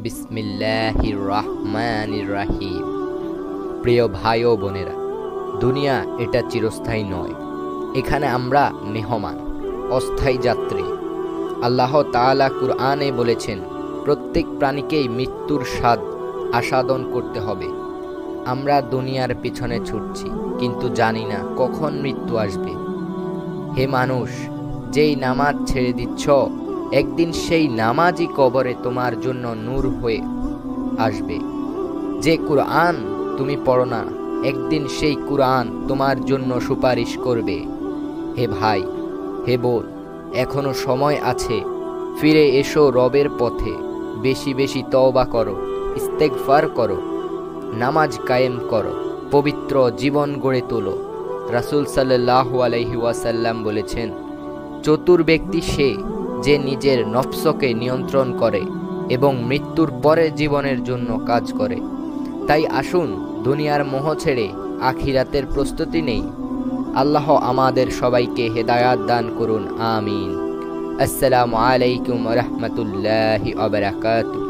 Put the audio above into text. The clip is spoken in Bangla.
বিসমিল্লাহির রহমানির রহিম। প্রিয় ভাই ও বোনেরা, দুনিয়া এটা চিরস্থায়ী নয়। এখানে আমরা মেহমান, অস্থায়ী যাত্রী। আল্লাহ তাআলা কুরআনে বলেছেন, প্রত্যেক প্রাণীকেই মৃত্যুর স্বাদ আস্বাদন করতে হবে। আমরা দুনিয়ার পিছনে ছুটছি, কিন্তু জানি না কখন মৃত্যু আসবে। হে মানুষ, যেই নামাজ ছেড়ে দিচ্ছ, একদিন সেই নামাজই কবরে তোমার জন্য নূর হয়ে আসবে। যে কুরআন তুমি পড়ো না, একদিন সেই কুরআন তোমার জন্য সুপারিশ করবে। হে ভাই, হে বোন, এখনো সময় আছে। ফিরে এসো রবের পথে। বেশি বেশি তওবা করো, ইস্তেগফার করো, নামাজ কায়েম করো, পবিত্র জীবন গড়ে তোলো। রাসূল সাল্লাল্লাহু আলাইহি ওয়াসাল্লাম বলেছেন, চতুর ব্যক্তি সে যে নিজের নফসকে নিয়ন্ত্রণ করে এবং মৃত্যুর পরে জীবনের জন্য কাজ করে। তাই আসুন দুনিয়ার মোহ ছেড়ে আখিরাতের প্রস্তুতি নেই। আল্লাহ আমাদের সবাইকে হেদায়াত দান করুন, আমিন। আসসালামু আলাইকুম ওয়া রাহমাতুল্লাহি ওয়া বারাকাতুহু।